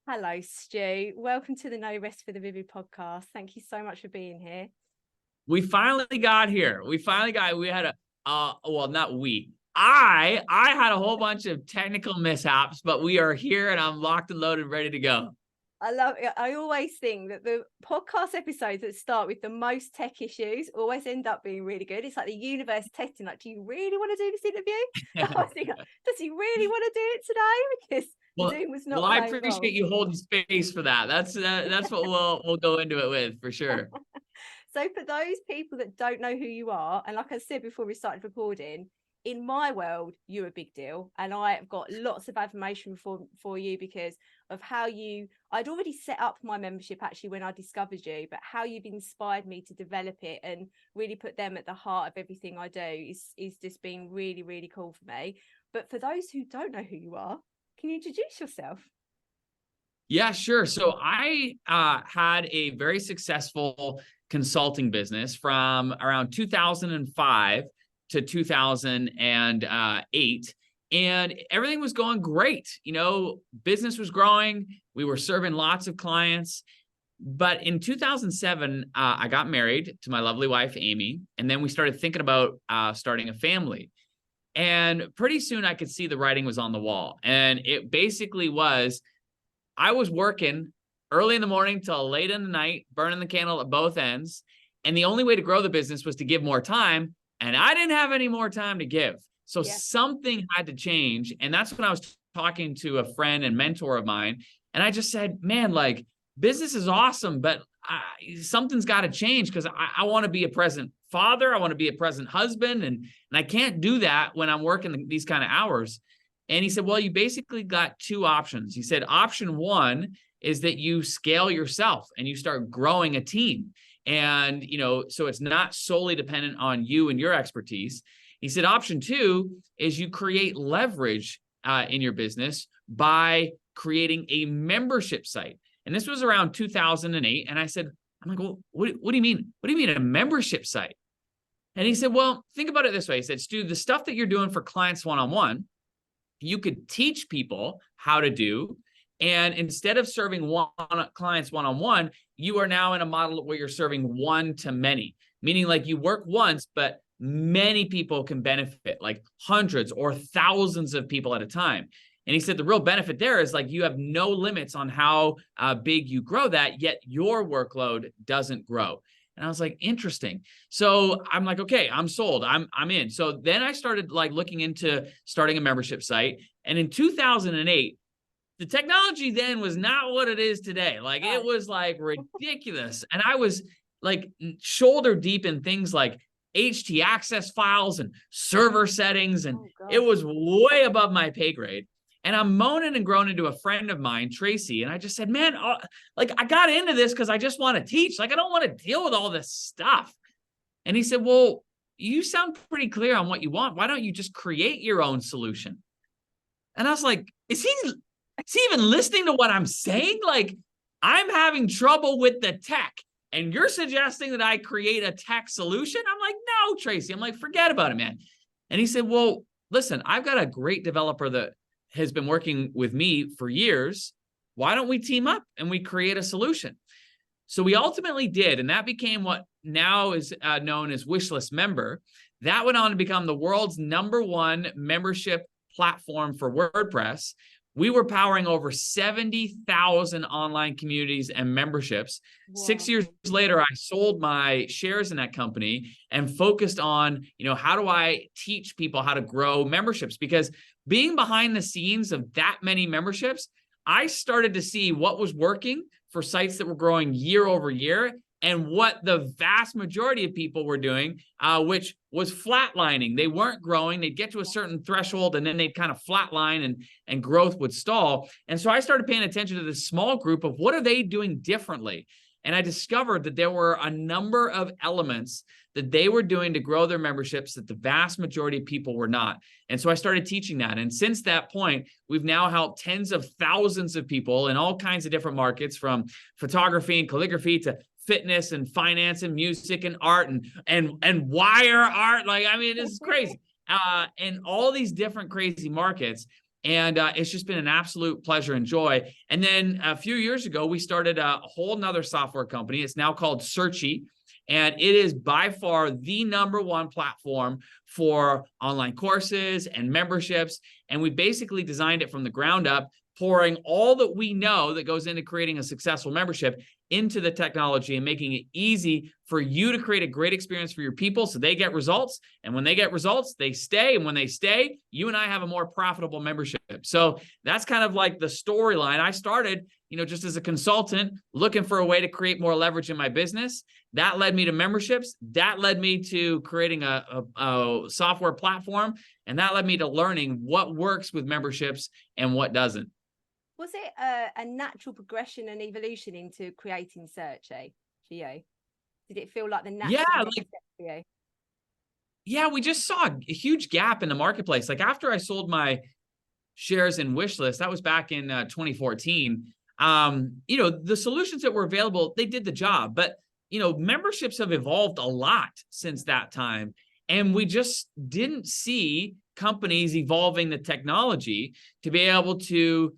Hello, Stu. Welcome to the No Rest for the Vivid podcast. Thank you so much for being here. We finally got here. We had a, well, not we. I had a whole bunch of technical mishaps, but we are here and I'm locked and loaded, ready to go. I love it. I always think that the podcast episodes that start with the most tech issues always end up being really good. It's like the universe testing, like, do you really want to do this interview? I was thinking, does he really want to do it today? Because the Zoom was not I playing appreciate well. you holding space for that. That's what we'll go into it with for sure. So for those people that don't know who you are, and like I said before we started recording, in my world, you're a big deal. And I have got lots of admiration for you because of how I'd already set up my membership actually when I discovered you, but how you've inspired me to develop it and really put them at the heart of everything I do is just being really, really cool for me. But for those who don't know who you are, can you introduce yourself? Yeah, sure. So I had a very successful consulting business from around 2005 to 2008. And everything was going great. You know, business was growing. We were serving lots of clients. But in 2007, I got married to my lovely wife, Amy. And then we started thinking about starting a family. And pretty soon I could see the writing was on the wall. And it basically was, I was working early in the morning till late in the night, burning the candle at both ends. And the only way to grow the business was to give more time. And I didn't have any more time to give. So something had to change. And that's when I was talking to a friend and mentor of mine. And I just said, man, like, business is awesome, but something's got to change because I want to be a present father. I want to be a present husband. And I can't do that when I'm working these kind of hours. And he said, well, you basically got two options. He said, option one is that you scale yourself and you start growing a team. And, you know, so it's not solely dependent on you and your expertise. He said, option two is you create leverage in your business by creating a membership site. And this was around 2008. And I said, I'm like, well, what do you mean? What do you mean a membership site? And he said, well, think about it this way. He said, Stu, the stuff that you're doing for clients one-on-one, you could teach people how to do. And instead of serving clients one-on-one, you are now in a model where you're serving one to many, meaning like you work once, but many people can benefit, like hundreds or thousands of people at a time. And he said the real benefit there is like you have no limits on how big you grow that, yet your workload doesn't grow. And I was like, interesting. So I'm like, okay, I'm sold. I'm in. So then I started like looking into starting a membership site. And in 2008, the technology then was not what it is today. Like it was like ridiculous. And I was like shoulder deep in things like HT access files and server settings. And it was way above my pay grade. And I'm moaning and groaning to a friend of mine, Tracy. And I just said, man, like I got into this because I just want to teach. Like, I don't want to deal with all this stuff. And he said, well, you sound pretty clear on what you want. Why don't you just create your own solution? And I was like, is he even listening to what I'm saying? Like, I'm having trouble with the tech. And you're suggesting that I create a tech solution? I'm like, no, Tracy. I'm like, forget about it, man. And he said, well, listen, I've got a great developer that has been working with me for years. Why don't we team up and we create a solution? So we ultimately did. And that became what now is known as Wishlist Member. That went on to become the world's #1 membership platform for WordPress. We were powering over 70,000 online communities and memberships. Wow. 6 years later, I sold my shares in that company and focused on, how do I teach people how to grow memberships? Because being behind the scenes of that many memberships, I started to see what was working for sites that were growing year over year and what the vast majority of people were doing, which was flatlining. They weren't growing. They'd get to a certain threshold and then they'd kind of flatline and growth would stall. And so I started paying attention to this small group of what are they doing differently? And I discovered that there were a number of elements that they were doing to grow their memberships that the vast majority of people were not. And so I started teaching that. And since that point, we've now helped tens of thousands of people in all kinds of different markets, from photography and calligraphy to fitness and finance and music and art and wire art. Like, I mean, this is crazy. And all these different crazy markets. And it's just been an absolute pleasure and joy. And then a few years ago, we started a whole nother software company. It's now called Searchy. And it is by far the #1 platform for online courses and memberships. And we basically designed it from the ground up, pouring all that we know that goes into creating a successful membership into the technology and making it easy for you to create a great experience for your people so they get results. And when they get results, they stay. And when they stay, you and I have a more profitable membership. So that's kind of like the storyline. I started, just as a consultant, looking for a way to create more leverage in my business. That led me to memberships. That led me to creating a software platform. And that led me to learning what works with memberships and what doesn't. Was it a natural progression and evolution into creating Searchy for you? Did it feel like the natural next step for you? Yeah, we just saw a huge gap in the marketplace. Like after I sold my shares in Wishlist, that was back in 2014. The solutions that were available, they did the job, but memberships have evolved a lot since that time. And we just didn't see companies evolving the technology to be able to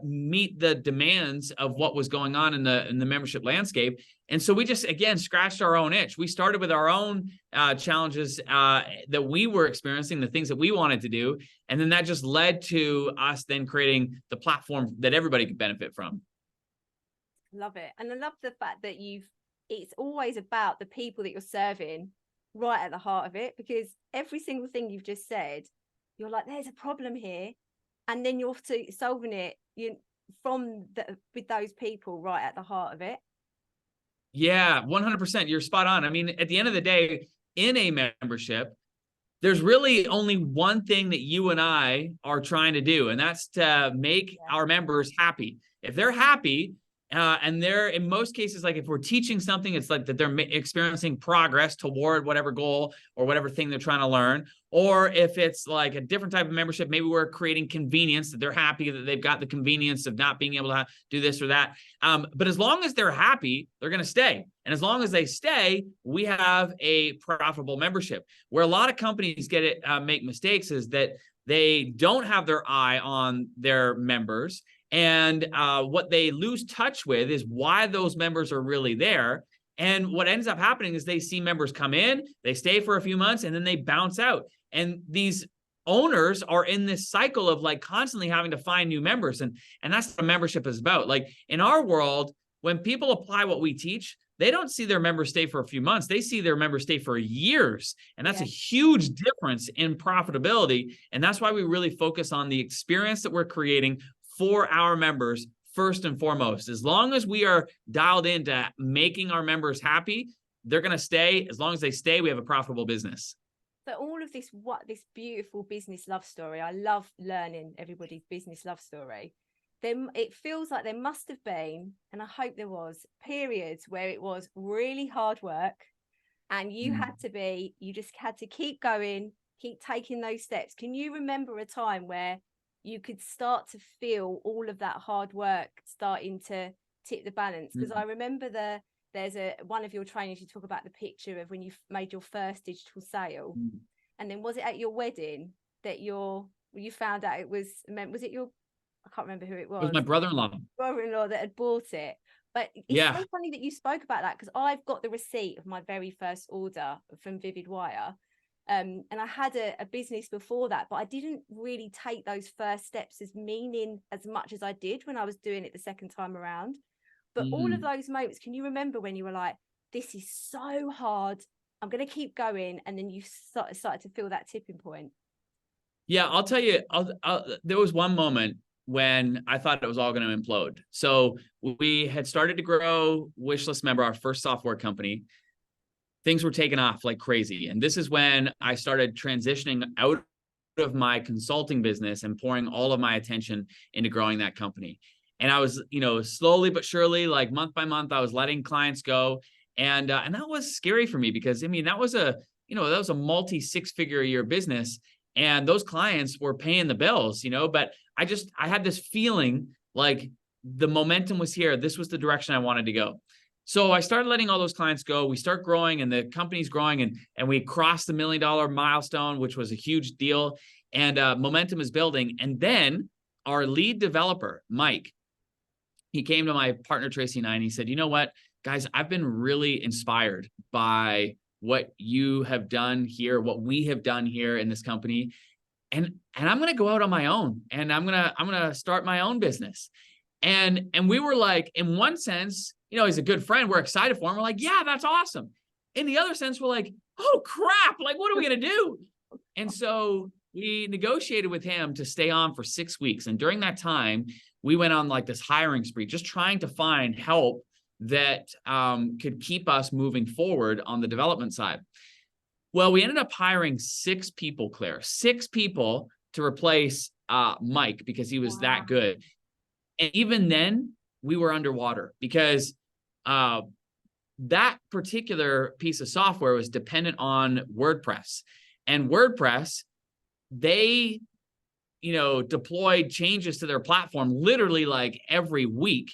meet the demands of what was going on in the membership landscape. And so we just, again, scratched our own itch. We started with our own challenges that we were experiencing, the things that we wanted to do. And then that just led to us then creating the platform that everybody could benefit from. Love it. And I love the fact that it's always about the people that you're serving right at the heart of it, because every single thing you've just said, you're like, there's a problem here. And then you're solving it with those people right at the heart of it. Yeah, 100%. You're spot on. I mean, at the end of the day, in a membership, there's really only one thing that you and I are trying to do, and that's to make our members happy. If they're happy, and they're, in most cases, like if we're teaching something, it's like that they're experiencing progress toward whatever goal or whatever thing they're trying to learn. Or if it's like a different type of membership, maybe we're creating convenience, that they're happy that they've got the convenience of not being able to do this or that. But as long as they're happy, they're going to stay. And as long as they stay, we have a profitable membership. Where a lot of companies make mistakes is that they don't have their eye on their members. And what they lose touch with is why those members are really there. And what ends up happening is they see members come in, they stay for a few months, and then they bounce out. And these owners are in this cycle of like constantly having to find new members. And that's what a membership is about. Like in our world, when people apply what we teach, they don't see their members stay for a few months. They see their members stay for years. And that's a huge difference in profitability. And that's why we really focus on the experience that we're creating for our members first and foremost. As long as we are dialed into making our members happy, they're going to stay. As long as they stay, we have a profitable business. So all of this beautiful business love story, I love learning everybody's business love story. Then it feels like there must have been, and I hope there was, periods where it was really hard work, and you just had to keep going, keep taking those steps. Can you remember a time where you could start to feel all of that hard work starting to tip the balance? Because I remember there's one of your trainings, you talk about the picture of when you made your first digital sale. And then was it at your wedding that you found out was it your, I can't remember who it was. It was my brother-in-law that had bought it. But it's so funny that you spoke about that, because I've got the receipt of my very first order from Vivid Wire. And I had a business before that, but I didn't really take those first steps as meaning as much as I did when I was doing it the second time around. But all of those moments, can you remember when you were like, this is so hard, I'm going to keep going, and then you started to feel that tipping point? Yeah, I'll tell you, there was one moment when I thought it was all going to implode. So we had started to grow Wishlist Member, our first software company. Things were taking off like crazy. And this is when I started transitioning out of my consulting business and pouring all of my attention into growing that company. And I was, slowly but surely, like month by month, I was letting clients go. And that was scary for me, because that was a multi-6-figure a year business. And those clients were paying the bills, but I had this feeling like the momentum was here. This was the direction I wanted to go. So I started letting all those clients go. We start growing, and the company's growing, and we crossed the $1 million milestone, which was a huge deal. and momentum is building. And then our lead developer, Mike, he came to my partner, Tracy, and I, and he said, you know what, guys, I've been really inspired by what you have done here, what we have done here in this company. And I'm going to go out on my own, and I'm going to start my own business. And we were like, in one sense, you know, he's a good friend. We're excited for him. We're like, yeah, that's awesome. In the other sense, we're like, oh crap, like, what are we going to do? And so we negotiated with him to stay on for 6 weeks. And during that time, we went on like this hiring spree, just trying to find help that could keep us moving forward on the development side. Well, we ended up hiring 6 people, Claire, 6 people to replace Mike, because he was that good. And even then, we were underwater, because that particular piece of software was dependent on WordPress. And WordPress, they, you know, deployed changes to their platform literally like every week.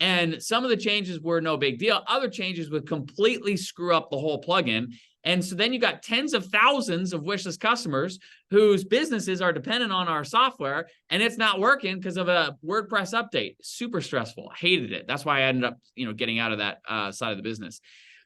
And some of the changes were no big deal. Other changes would completely screw up the whole plugin. And so then you got tens of thousands of wishlist customers whose businesses are dependent on our software, and it's not working because of a WordPress update. Super stressful. Hated it. That's why I ended up, you know, getting out of that side of the business.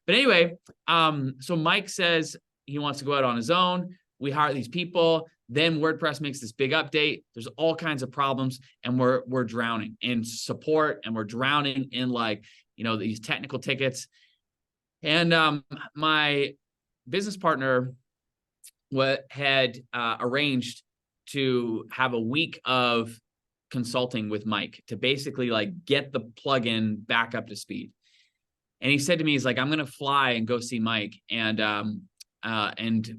But anyway, so Mike says he wants to go out on his own. We hire these people. Then WordPress makes this big update. There's all kinds of problems, and we're drowning in support, and we're drowning in, like, you know, these technical tickets. And my business partner had arranged to have a week of consulting with Mike to basically like get the plugin back up to speed. And he said to me, he's like, I'm going to fly and go see Mike, and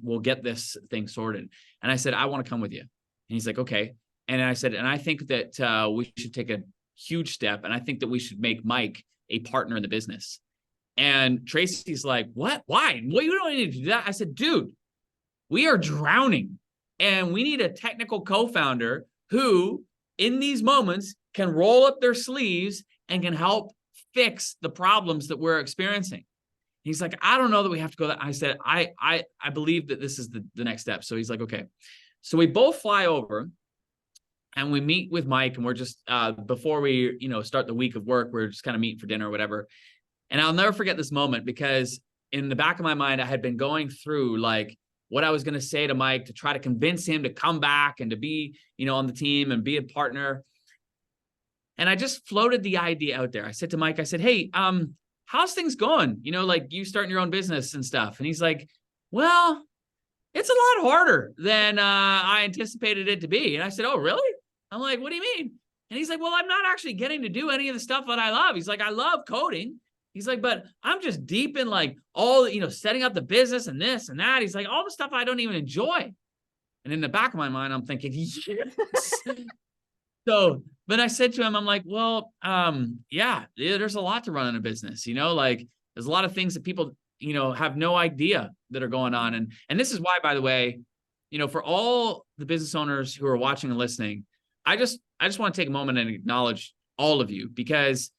we'll get this thing sorted. And I said, I want to come with you. And he's like, okay. And I said, and I think that we should take a huge step. And I think that we should make Mike a partner in the business. And Tracy's like, what? Why? Well, you don't need to do that. I said, dude, we are drowning, and we need a technical co-founder who, in these moments, can roll up their sleeves and can help fix the problems that we're experiencing. He's like, I don't know that we have to go that. I said, I believe that this is the next step. So he's like, okay. So we both fly over, and we meet with Mike, and we're just, before we, you know, start the week of work, we're just kind of meeting for dinner or whatever. And I'll never forget this moment, because in the back of my mind, I had been going through like what I was going to say to Mike to try to convince him to come back and to be, you know, on the team and be a partner. And I just floated the idea out there. I said to Mike, I said, hey, how's things going? You know, like, you starting your own business and stuff. And he's like, well, it's a lot harder than I anticipated it to be. And I said, oh, really? I'm like, what do you mean? And he's like, well, I'm not actually getting to do any of the stuff that I love. He's like, I love coding. He's like, but I'm just deep in like all, you know, setting up the business and this and that. He's like, all the stuff I don't even enjoy. And in the back of my mind, I'm thinking, yes. So, but I said to him, I'm like, well, yeah, there's a lot to run in a business, you know, like there's a lot of things that people, you know, have no idea that are going on. And this is why, by the way, you know, for all the business owners who are watching and listening, I just want to take a moment and acknowledge all of you, because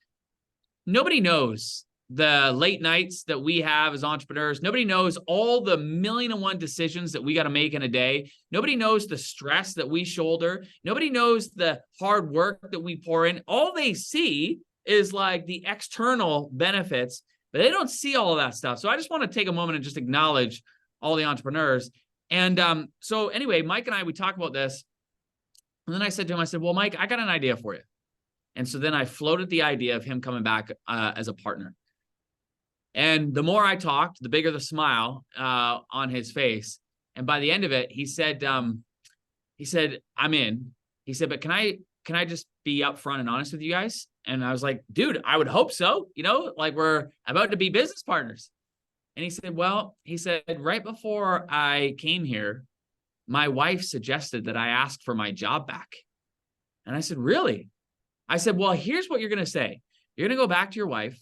nobody knows the late nights that we have as entrepreneurs. Nobody knows all the 1,000,001 decisions that we got to make in a day. Nobody knows the stress that we shoulder. Nobody knows the hard work that we pour in. All they see is like the external benefits, but they don't see all of that stuff. So I just want to take a moment and just acknowledge all the entrepreneurs. And so anyway, Mike and I, we talked about this. And then I said to him, I said, well, Mike, I got an idea for you. And so then I floated the idea of him coming back as a partner. And the more I talked, the bigger the smile on his face. And by the end of it, he said, I'm in. He said, but can I just be upfront and honest with you guys? And I was like, dude, I would hope so. You know, like, we're about to be business partners. And he said, well, right before I came here, my wife suggested that I ask for my job back. And I said, really? I said, well, here's what you're going to say. You're going to go back to your wife,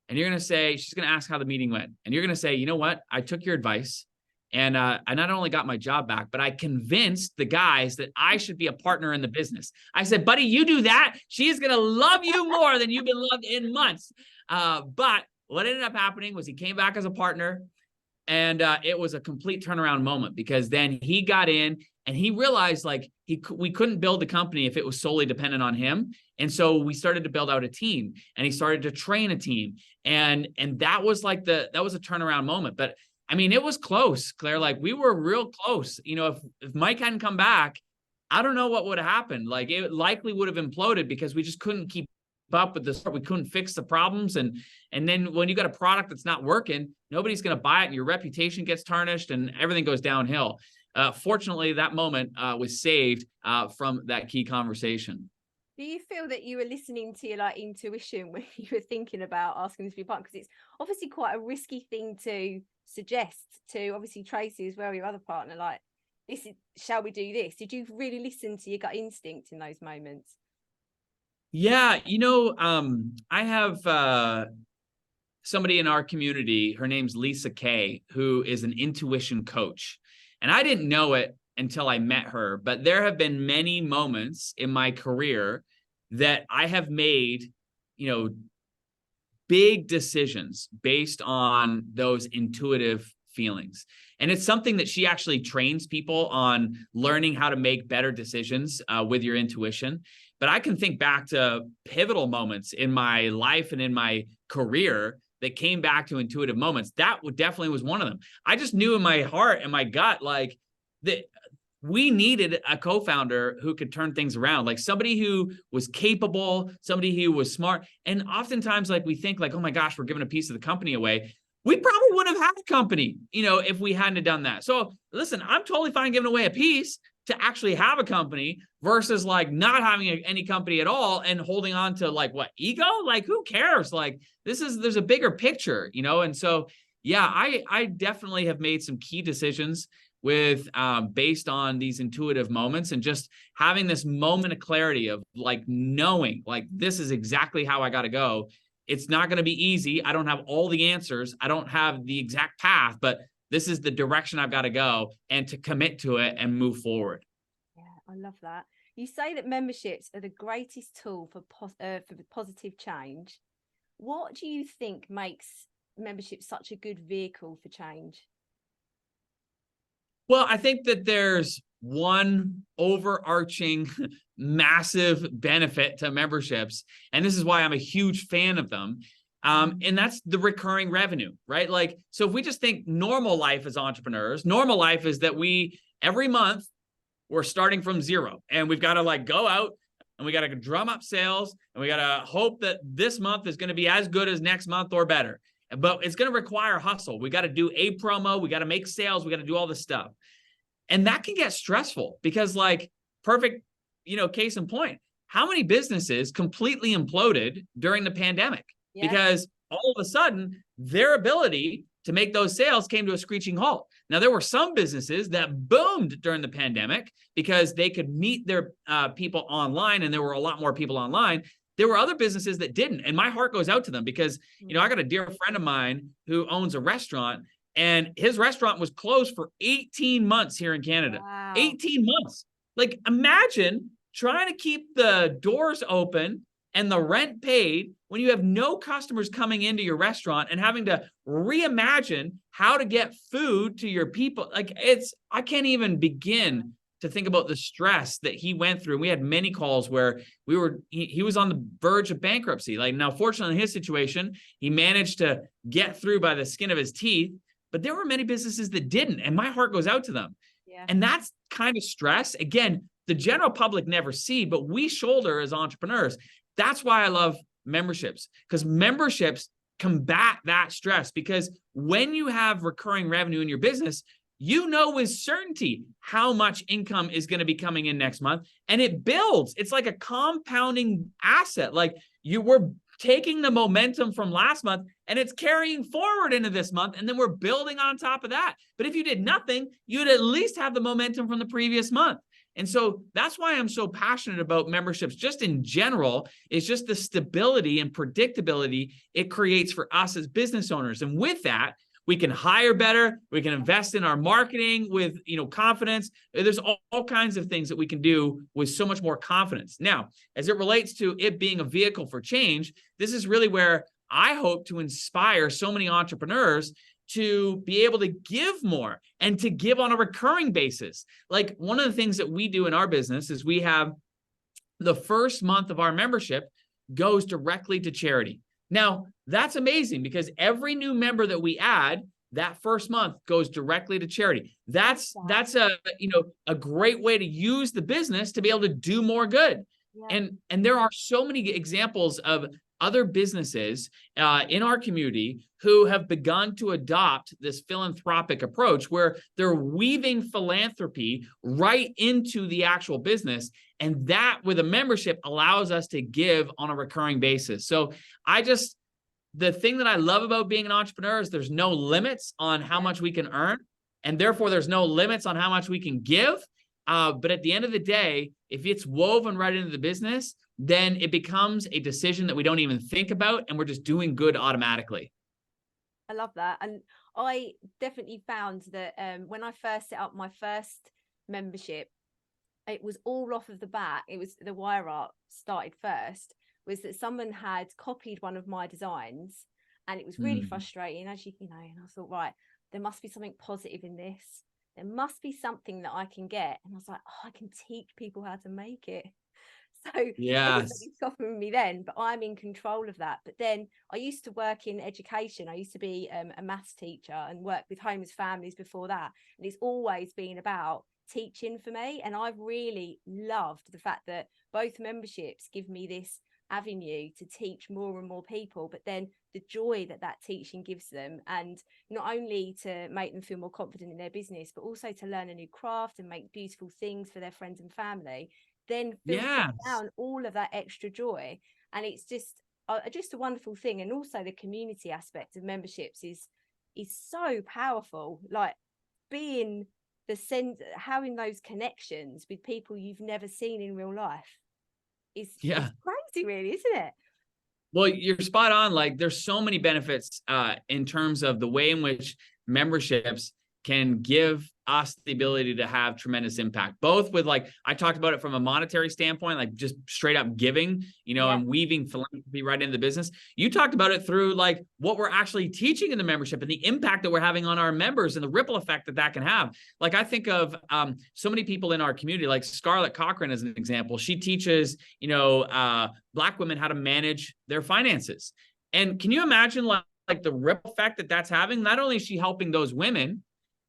and you're going to say, she's going to ask how the meeting went. And you're going to say, you know what? I took your advice, and I not only got my job back, but I convinced the guys that I should be a partner in the business. I said, buddy, you do that, she is going to love you more than you've been loved in months. But what ended up happening was he came back as a partner. And it was a complete turnaround moment, because then he got in, And he realized like we couldn't build a company if it was solely dependent on him. And so we started to build out a team, and he started to train a team. And that was like that was a turnaround moment. But I mean, it was close, Claire. Like we were real close. You know, if Mike hadn't come back, I don't know what would have happened. Like it likely would have imploded because we just couldn't keep up with this. We couldn't fix the problems. And then when you got a product that's not working, nobody's going to buy it, and your reputation gets tarnished and everything goes downhill. Fortunately, that moment was saved from that key conversation. Do you feel that you were listening to your like intuition when you were thinking about asking this to be part? Because it's obviously quite a risky thing to suggest to obviously Tracy as well, your other partner. Like, this is, shall we do this? Did you really listen to your gut instinct in those moments? Yeah, you know, I have somebody in our community. Her name's Lisa Kay, who is an intuition coach, and I didn't know it until I met her. But there have been many moments in my career that I have made, you know, big decisions based on those intuitive feelings. And it's something that she actually trains people on, learning how to make better decisions with your intuition. But I can think back to pivotal moments in my life and in my career that came back to intuitive moments. That definitely was one of them. I just knew in my heart and my gut, like, that we needed a co-founder who could turn things around, like somebody who was capable, somebody who was smart. And oftentimes, like, we think like, oh my gosh, we're giving a piece of the company away. We probably wouldn't have had a company, you know, if we hadn't done that. So listen, I'm totally fine giving away a piece to actually have a company versus like not having any company at all and holding on to like what, ego? Like, who cares? Like, there's a bigger picture, you know? And so, yeah, I definitely have made some key decisions with based on these intuitive moments, and just having this moment of clarity of like knowing like this is exactly how I got to go. It's not going to be easy. I don't have all the answers. I don't have the exact path, but this is the direction I've got to go, and to commit to it and move forward. Yeah, I love that. You say that memberships are the greatest tool for positive change. What do you think makes membership such a good vehicle for change? Well, I think that there's one overarching massive benefit to memberships, and this is why I'm a huge fan of them. And that's the recurring revenue, right? Like, so if we just think normal life as entrepreneurs, normal life is that every month, we're starting from zero, and we've got to like go out and we got to drum up sales, and we got to hope that this month is going to be as good as next month or better. But it's going to require hustle. We got to do a promo. We got to make sales. We got to do all this stuff. And that can get stressful because, like, perfect, you know, case in point, how many businesses completely imploded during the pandemic? Yeah. Because all of a sudden their ability to make those sales came to a screeching halt. Now, there were some businesses that boomed during the pandemic because they could meet their people online, and there were a lot more people online. There were other businesses that didn't. And my heart goes out to them because, you know, I got a dear friend of mine who owns a restaurant, and his restaurant was closed for 18 months here in Canada. Wow. 18 months. Like, imagine trying to keep the doors open and the rent paid when you have no customers coming into your restaurant, and having to reimagine how to get food to your people. Like, I can't even begin to think about the stress that he went through. We had many calls where he was on the verge of bankruptcy. Like, now, fortunately, in his situation, he managed to get through by the skin of his teeth, but there were many businesses that didn't. And my heart goes out to them. Yeah. And that's kind of stress. Again, the general public never see, but we shoulder as entrepreneurs. That's why I love memberships, because memberships combat that stress. Because when you have recurring revenue in your business, you know with certainty how much income is going to be coming in next month, and it builds. It's like a compounding asset. Like, you were taking the momentum from last month and it's carrying forward into this month, and then we're building on top of that. But if you did nothing, you'd at least have the momentum from the previous month. And so that's why I'm so passionate about memberships just in general. It's just the stability and predictability it creates for us as business owners. And with that, we can hire better. We can invest in our marketing with, you know, confidence. There's all kinds of things that we can do with so much more confidence. Now, as it relates to it being a vehicle for change, this is really where I hope to inspire so many entrepreneurs to be able to give more and to give on a recurring basis. Like one of the things that we do in our business is we have the first month of our membership goes directly to charity. Now, that's amazing because every new member that we add, that first month goes directly to charity. That's a great way to use the business to be able to do more good. Yeah. And there are so many examples of other businesses in our community who have begun to adopt this philanthropic approach where they're weaving philanthropy right into the actual business. And that with a membership allows us to give on a recurring basis. So the thing that I love about being an entrepreneur is there's no limits on how much we can earn. And therefore, there's no limits on how much we can give. But at the end of the day, if it's woven right into the business, then it becomes a decision that we don't even think about, and we're just doing good automatically. I love that. And I definitely found that when I first set up my first membership, it was all off of the bat. It was the wire art started first, was that someone had copied one of my designs, and it was really frustrating, as and I thought, right, there must be something positive in this. There must be something that I can get. And I was like, oh, I can teach people how to make it. So yes, softened me then, but I'm in control of that. But then I used to work in education. I used to be a maths teacher and work with homeless families before that. And it's always been about teaching for me. And I've really loved the fact that both memberships give me this avenue to teach more and more people, but then the joy that that teaching gives them, and not only to make them feel more confident in their business, but also to learn a new craft and make beautiful things for their friends and family, then filter down all of that extra joy. And it's just a wonderful thing. And also the community aspect of memberships is so powerful, like being having those connections with people you've never seen in real life is crazy, really, isn't it? Well, you're spot on. Like there's so many benefits in terms of the way in which memberships can give us the ability to have tremendous impact, both with, like, I talked about it from a monetary standpoint, like just straight up giving, and weaving philanthropy right into the business. You talked about it through like what we're actually teaching in the membership and the impact that we're having on our members and the ripple effect that that can have. Like I think of so many people in our community, like Scarlett Cochran as an example. She teaches, Black women how to manage their finances. And can you imagine like the ripple effect that that's having? Not only is she helping those women,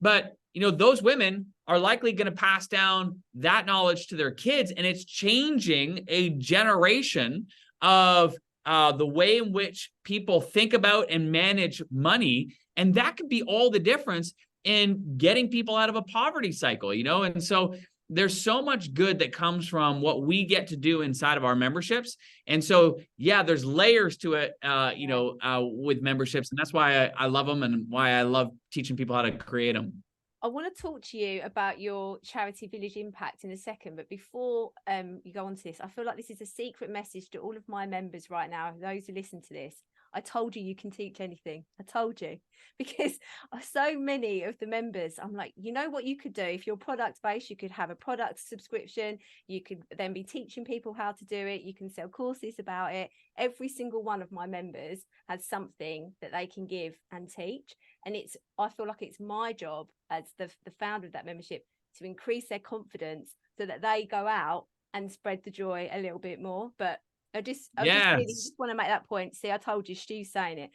but those women are likely going to pass down that knowledge to their kids, and it's changing a generation of the way in which people think about and manage money, and that could be all the difference in getting people out of a poverty cycle, And so there's so much good that comes from what we get to do inside of our memberships, and so there's layers to it, with memberships, and that's why I love them and why I love teaching people how to create them. I want to talk to you about your charity Village Impact in a second, but before you go on to this, I feel like this is a secret message to all of my members right now, those who listen to this. I told you can teach anything. I told you, because so many of the members, I'm like, what you could do if you're product based, you could have a product subscription. You could then be teaching people how to do it. You can sell courses about it. Every single one of my members has something that they can give and teach. And I feel like it's my job as the founder of that membership to increase their confidence so that they go out and spread the joy a little bit more. But I just really want to make that point. See, I told you, Stu's saying it.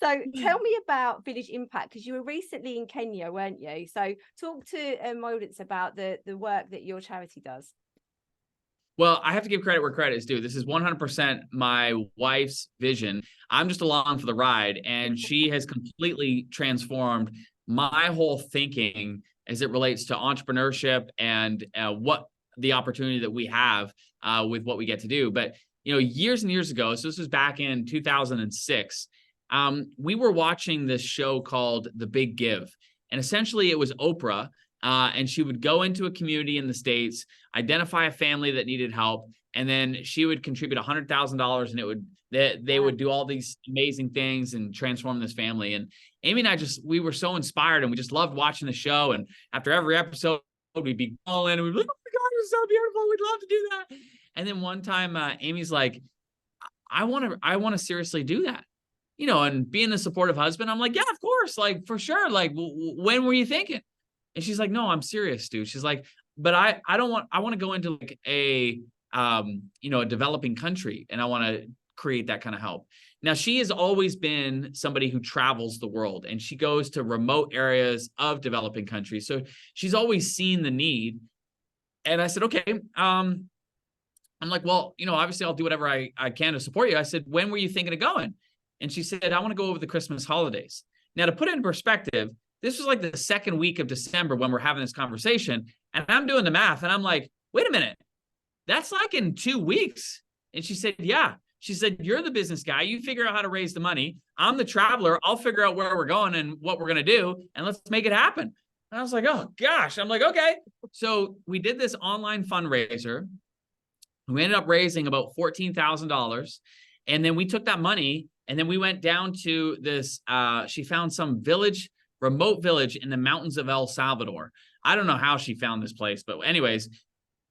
So tell me about Village Impact, because you were recently in Kenya, weren't you? So talk to my audience about the work that your charity does. Well, I have to give credit where credit is due. This is 100% my wife's vision. I'm just along for the ride, and she has completely transformed my whole thinking as it relates to entrepreneurship and what the opportunity that we have with what we get to do. But, years and years ago, so this was back in 2006, we were watching this show called The Big Give. And essentially it was Oprah. And she would go into a community in the States, identify a family that needed help, and then she would contribute $100,000, and they would do all these amazing things and transform this family. And Amy and I we were so inspired, and we just loved watching the show. And after every episode, we'd be calling and we'd be like, "Oh my God, it's so beautiful. We'd love to do that." And then one time, Amy's like, I want to seriously do that. and being the supportive husband, I'm like, yeah, of course, like for sure. Like, when were you thinking? And she's like, no, I'm serious, dude. She's like, but I don't want, I want to go into like a developing country, and I want to create that kind of help. Now, she has always been somebody who travels the world, and she goes to remote areas of developing countries. So she's always seen the need. And I said, okay, I'm like, well, obviously I'll do whatever I can to support you. I said, when were you thinking of going? And she said, I want to go over the Christmas holidays. Now, to put it in perspective, this was like the second week of December when we're having this conversation. And I'm doing the math and I'm like, wait a minute, that's like in 2 weeks. And she said, yeah. She said, you're the business guy. You figure out how to raise the money. I'm the traveler. I'll figure out where we're going and what we're going to do. And let's make it happen. And I was like, oh gosh. I'm like, okay. So we did this online fundraiser. We ended up raising about $14,000. And then we took that money and then we went down to this, she found some remote village in the mountains of El Salvador. I don't know how she found this place, but anyways,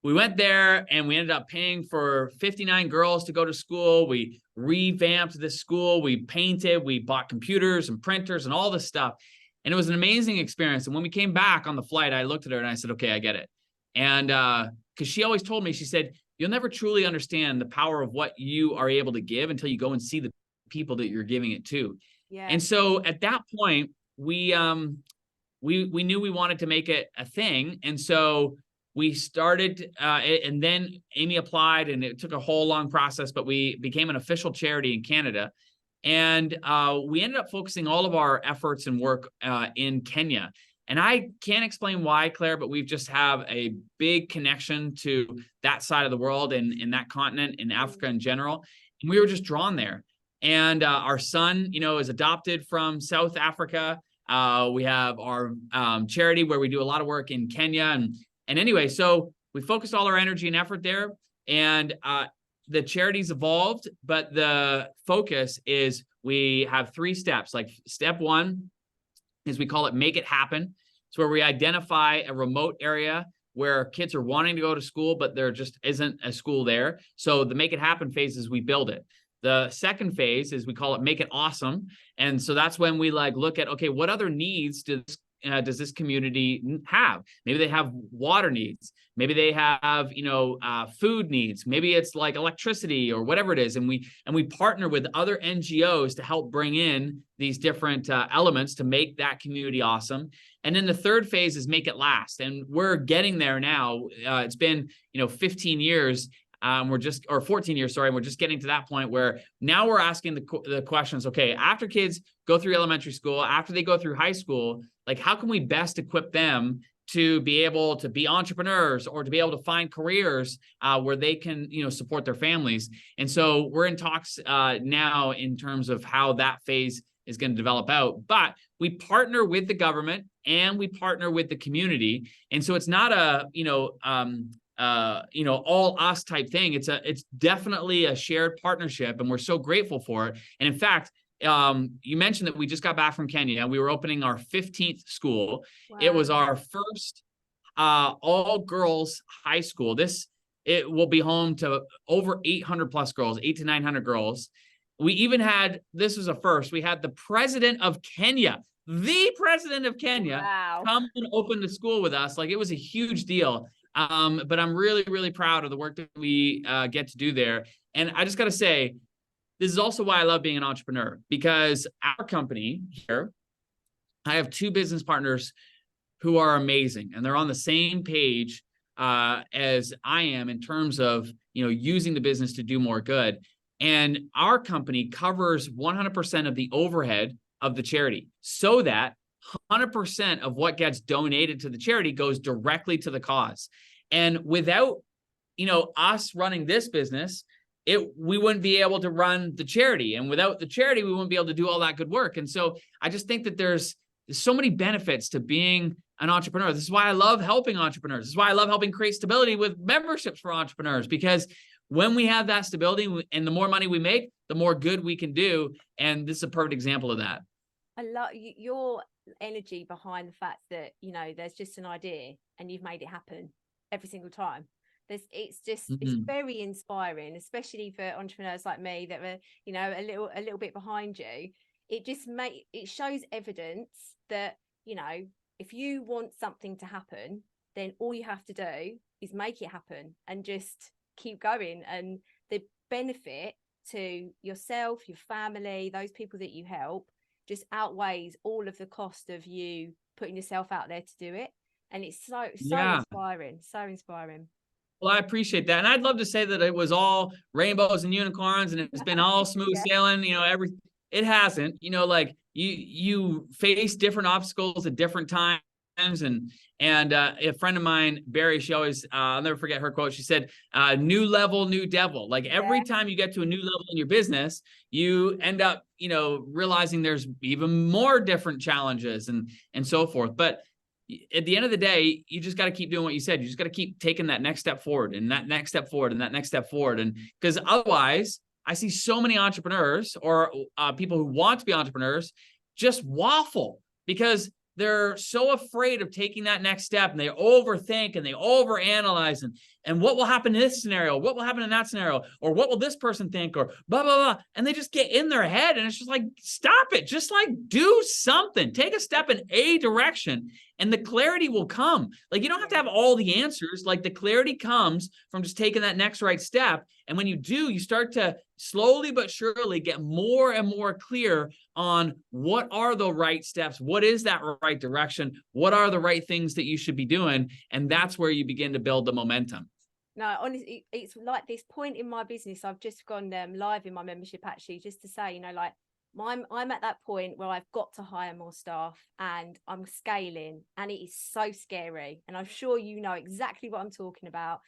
we went there and we ended up paying for 59 girls to go to school. We revamped this school. We painted, we bought computers and printers and all this stuff. And it was an amazing experience. And when we came back on the flight, I looked at her and I said, okay, I get it. And because she always told me, she said, you'll never truly understand the power of what you are able to give until you go and see the people that you're giving it to. Yeah. And so at that point, we knew we wanted to make it a thing. And so we started, and then Amy applied, and it took a whole long process, but we became an official charity in Canada. And we ended up focusing all of our efforts and work in Kenya. And I can't explain why, Claire, but we just have a big connection to that side of the world and in that continent, in Africa in general. And we were just drawn there. And our son, is adopted from South Africa. We have our charity where we do a lot of work in Kenya. And anyway, so we focused all our energy and effort there. And the charity's evolved, but the focus is we have 3 steps. Like step 1 is we call it Make It Happen. It's where we identify a remote area where kids are wanting to go to school, but there just isn't a school there. So the Make It Happen phase is we build it. The second phase is we call it Make It Awesome. And so that's when we look at, okay, what other needs does this community have? Maybe they have water needs. Maybe they have, food needs. Maybe it's like electricity or whatever it is. And we partner with other NGOs to help bring in these different elements to make that community awesome. And then the third phase is Make It Last. And we're getting there now. It's been, 15 years. Or 14 years, sorry. And we're just getting to that point where now we're asking the questions, okay, after kids go through elementary school, after they go through high school, like how can we best equip them to be able to be entrepreneurs or to be able to find careers where they can, support their families. And so we're in talks now in terms of how that phase is going to develop out. But we partner with the government and we partner with the community. And so it's not a, all us type thing. It's definitely a shared partnership, and we're so grateful for it. And in fact, you mentioned that we just got back from Kenya. We were opening our 15th school. Wow. It was our first all girls high school. It will be home to over 800 plus girls, 800 to 900 girls. We even had, this was a first, we had the president of Kenya, wow, come and open the school with us. Like, it was a huge deal. But I'm really, really proud of the work that we get to do there. And I just got to say, this is also why I love being an entrepreneur, because our company here, I have 2 business partners who are amazing, and they're on the same page as I am in terms of, using the business to do more good. And our company covers 100% of the overhead of the charity, so that 100% of what gets donated to the charity goes directly to the cause. And without, us running this business, we wouldn't be able to run the charity. And without the charity, we wouldn't be able to do all that good work. And so I just think that there's so many benefits to being an entrepreneur. This is why I love helping entrepreneurs. This is why I love helping create stability with memberships for entrepreneurs, because when we have that stability and the more money we make, the more good we can do. And this is a perfect example of that. I love your energy behind the fact that, there's just an idea and you've made it happen every single time. It's very inspiring, especially for entrepreneurs like me that are, you know, a little bit behind you. It shows evidence that, you know, if you want something to happen, then all you have to do is make it happen and just keep going. And the benefit to yourself, your family, those people that you help, just outweighs all of the cost of you putting yourself out there to do it. And it's so inspiring, so inspiring. Well, I appreciate that. And I'd love to say that it was all rainbows and unicorns and it's been all smooth sailing, you know, it hasn't, you know, like you face different obstacles at different times. And a friend of mine, Barry, she always, I'll never forget her quote. She said, new level, new devil. Like every time you get to a new level in your business, you end up, you know, realizing there's even more different challenges and so forth. But at the end of the day, you just got to keep doing what you said. You just got to keep taking that next step forward and that next step forward and that next step forward. And because otherwise, I see so many entrepreneurs or people who want to be entrepreneurs just waffle because they're so afraid of taking that next step, and they overthink and they overanalyze and what will happen in this scenario, what will happen in that scenario, or what will this person think, or blah, blah, blah. And they just get in their head, and it's just like, stop it. Just like do something, take a step in a direction, and the clarity will come. Like you don't have to have all the answers. Like the clarity comes from just taking that next right step. And when you do, you start to slowly but surely get more and more clear on what are the right steps, what is that right direction, what are the right things that you should be doing. And that's where you begin to build the momentum. No, honestly, it's like this point in my business. I've just gone live in my membership, actually, just to say, you know, like I'm at that point where I've got to hire more staff and I'm scaling, and it is so scary. And I'm sure you know exactly what I'm talking about.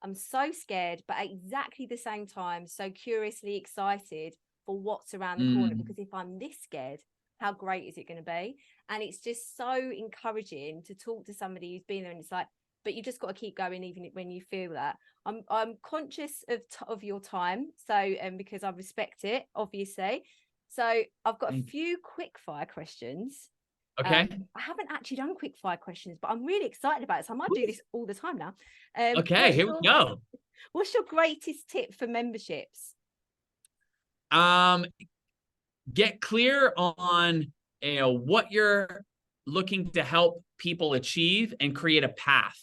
I'm so scared, but at exactly the same time, so curiously excited for what's around the corner. Because if I'm this scared, how great is it going to be? And it's just so encouraging to talk to somebody who's been there, and it's like, but you just got to keep going even when you feel that. I'm conscious of your time, so because I respect it, obviously. So I've got a few quick fire questions. Okay. I haven't actually done quick fire questions, but I'm really excited about it. So I might do this all the time now. Okay, here we go. What's your greatest tip for memberships? Get clear on, you know, what you're looking to help people achieve and create a path.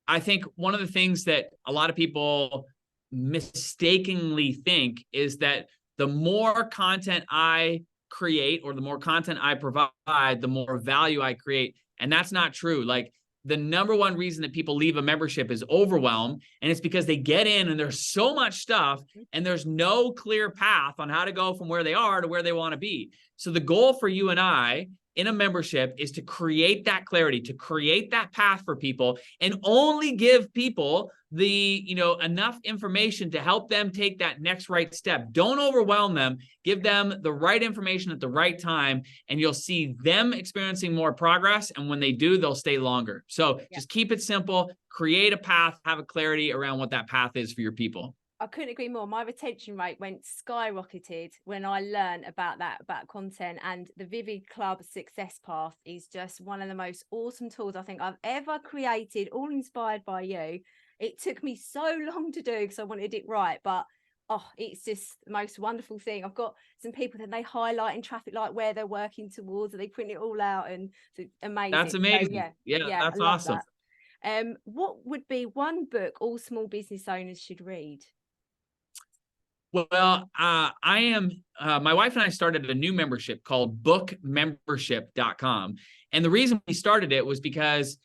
I think one of the things that a lot of people mistakenly think is that the more content I create or the more content I provide, the more value I create. And that's not true. Like the number one reason that people leave a membership is overwhelm. And it's because they get in and there's so much stuff and there's no clear path on how to go from where they are to where they want to be. So the goal for you and I in a membership is to create that clarity, to create that path for people, and only give people the, you know, enough information to help them take that next right step. Don't overwhelm them. Give them the right information at the right time, and you'll see them experiencing more progress. And when they do, they'll stay longer. So just keep it simple, create a path, have a clarity around what that path is for your people. I couldn't agree more. My retention rate went skyrocketed when I learned about content, and the Vivid Club Success Path is just one of the most awesome tools I think I've ever created, all inspired by you. It took me so long to do because I wanted it right, but it's just the most wonderful thing. I've got some people that they highlight in traffic light where they're working towards, and they print it all out, and it's amazing. That's amazing. So, yeah, that's awesome. That. What would be one book all small business owners should read? Well, my wife and I started a new membership called bookmembership.com. And the reason we started it was because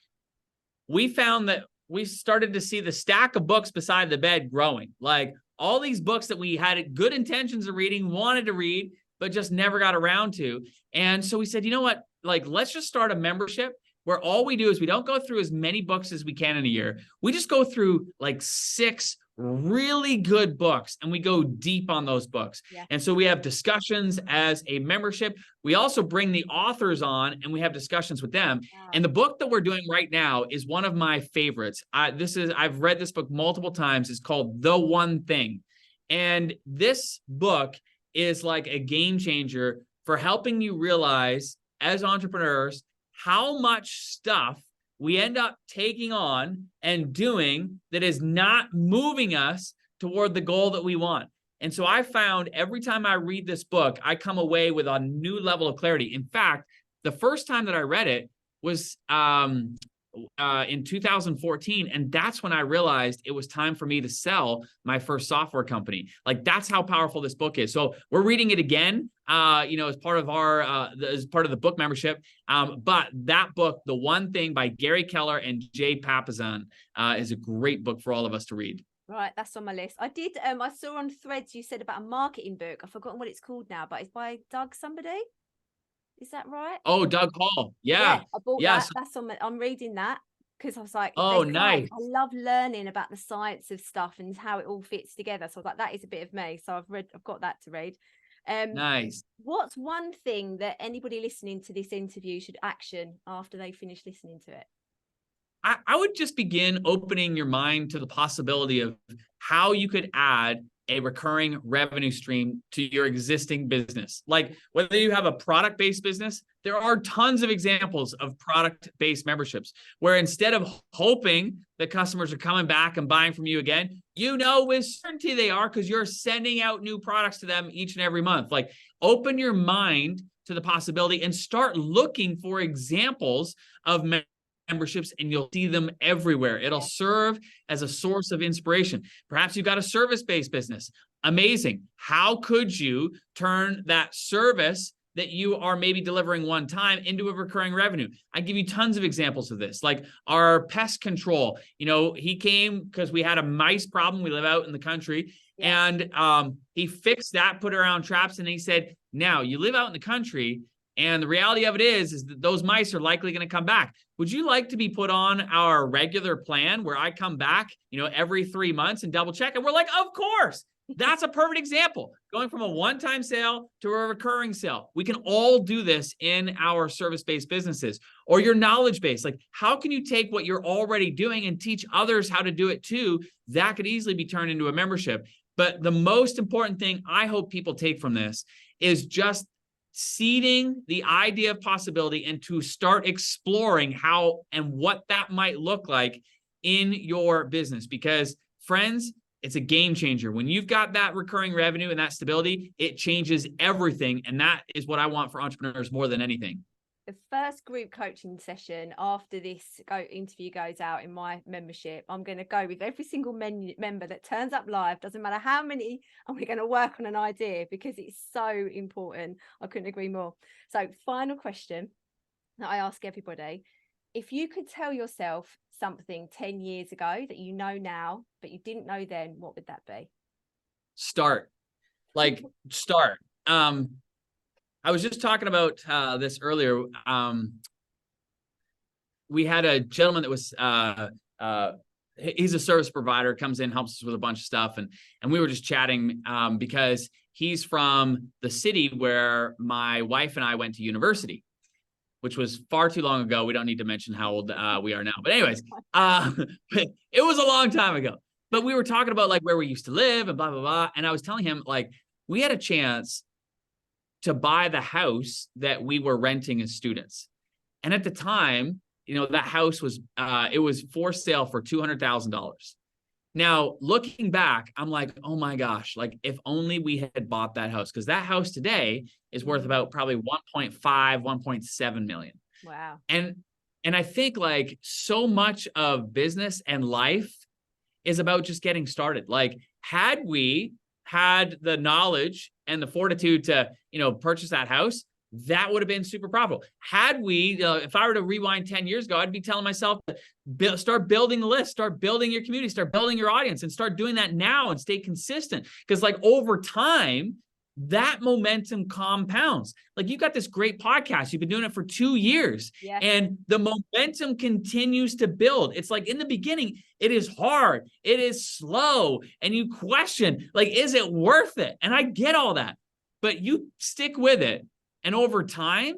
we found that we started to see the stack of books beside the bed growing. Like all these books that we had good intentions of reading, wanted to read, but just never got around to. And so we said, you know what, like, let's just start a membership where all we do is we don't go through as many books as we can in a year. We just go through like 6 really good books and we go deep on those books. And so we have discussions as a membership. We also bring the authors on and we have discussions with them. And the book that we're doing right now is one of my favorites. I've read this book multiple times. It's called The One Thing. And this book is like a game changer for helping you realize as entrepreneurs how much stuff we end up taking on and doing that is not moving us toward the goal that we want. And so I found every time I read this book, I come away with a new level of clarity. In fact, the first time that I read it was in 2014. And that's when I realized it was time for me to sell my first software company. Like, that's how powerful this book is. So we're reading it again, as part of our, as part of the book membership. But that book, The One Thing by Gary Keller and Jay Papasan, is a great book for all of us to read. Right, that's on my list. I did. I saw on Threads you said about a marketing book. I've forgotten what it's called now, but it's by Doug somebody. Is that right? Oh, Doug Hall. Yeah. I bought Yes. that. That's on. I'm reading that because I was like, oh, there's nice. science. I love learning about the science of stuff and how it all fits together. So I was like, that is a bit of me. So I've got that to read. Nice. What's one thing that anybody listening to this interview should action after they finish listening to it? I would just begin opening your mind to the possibility of how you could add a recurring revenue stream to your existing business. Like, whether you have a product-based business, there are tons of examples of product-based memberships where instead of hoping that customers are coming back and buying from you again, with certainty they are, because you're sending out new products to them each and every month. Like, open your mind to the possibility and start looking for examples of memberships, and you'll see them everywhere. It'll serve as a source of inspiration. Perhaps you've got a service-based business. Amazing. How could you turn that service that you are maybe delivering one time into a recurring revenue? I give you tons of examples of this, like our pest control. He came because we had a mice problem. We live out in the country. Yeah. And he fixed that, put around traps, and he said, now you live out in the country, and the reality of it is that those mice are likely going to come back. Would you like to be put on our regular plan where I come back, every 3 months and double check? And we're like, of course. That's a perfect example. Going from a one-time sale to a recurring sale. We can all do this in our service-based businesses or your knowledge-based. Like, how can you take what you're already doing and teach others how to do it too? That could easily be turned into a membership. But the most important thing I hope people take from this is just seeding the idea of possibility and to start exploring how and what that might look like in your business. Because, friends, it's a game changer. When you've got that recurring revenue and that stability, it changes everything. And that is what I want for entrepreneurs more than anything. The first group coaching session after this interview goes out in my membership, I'm going to go with every single member that turns up live, doesn't matter how many, and we're going to work on an idea because it's so important. I couldn't agree more. So, final question that I ask everybody: if you could tell yourself something 10 years ago that you know now, but you didn't know then, what would that be? Start. I was just talking about this earlier. We had a gentleman that was, he's a service provider, comes in, helps us with a bunch of stuff. And we were just chatting because he's from the city where my wife and I went to university, which was far too long ago. We don't need to mention how old we are now. But anyways, it was a long time ago. But we were talking about like where we used to live and blah, blah, blah. And I was telling him, like, we had a chance to buy the house that we were renting as students. And at the time, that house was, it was for sale for $200,000. Now, looking back, I'm like, oh my gosh, like if only we had bought that house, because that house today is worth about probably 1.5, 1.7 million. Wow. And I think like so much of business and life is about just getting started. Like, had we had the knowledge and the fortitude to, purchase that house, that would have been super profitable. Had we, if I were to rewind 10 years ago, I'd be telling myself, start building the list, start building your community, start building your audience, and start doing that now and stay consistent. Because like over time, that momentum compounds. Like, you've got this great podcast. You've been doing it for 2 years, and the momentum continues to build. It's like in the beginning, it is hard. It is slow. And you question, like, is it worth it? And I get all that, but you stick with it. And over time,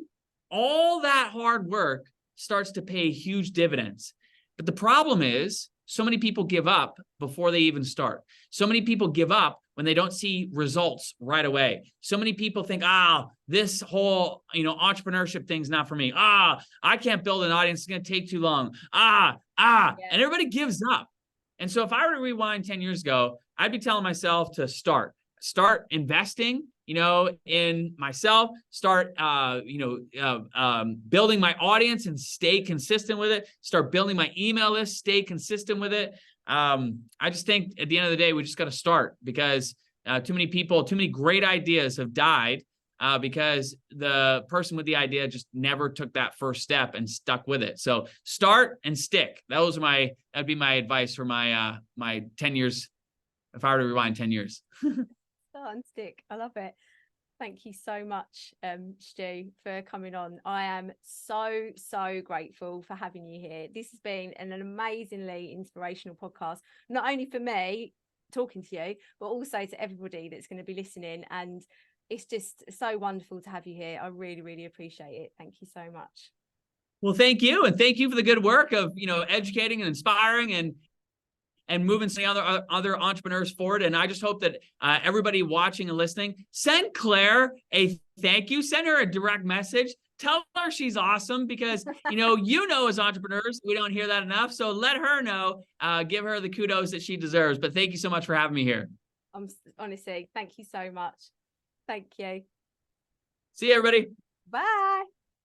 all that hard work starts to pay huge dividends. But the problem is, so many people give up before they even start. So many people give up when they don't see results right away. So many people think, this whole, entrepreneurship thing's not for me. I can't build an audience. It's going to take too long. And everybody gives up. And so if I were to rewind 10 years ago, I'd be telling myself to start investing, in myself, start, building my audience and stay consistent with it, start building my email list, stay consistent with it. I just think at the end of the day, we just got to start, because too many great ideas have died because the person with the idea just never took that first step and stuck with it. So start and stick. That'd be my advice for my 10 years. If I were to rewind 10 years. Start and stick. I love it. Thank you so much, Stu, for coming on. I am so, so grateful for having you here. This has been an amazingly inspirational podcast, not only for me talking to you, but also to everybody that's going to be listening. And it's just so wonderful to have you here. I really, really appreciate it. Thank you so much. Well, thank you. And thank you for the good work of, educating and inspiring and moving some other entrepreneurs forward. And I just hope that everybody watching and listening, send Claire a thank you, send her a direct message, tell her she's awesome, because, as entrepreneurs, we don't hear that enough. So let her know, give her the kudos that she deserves. But thank you so much for having me here. Honestly, thank you so much. Thank you. See you, everybody. Bye.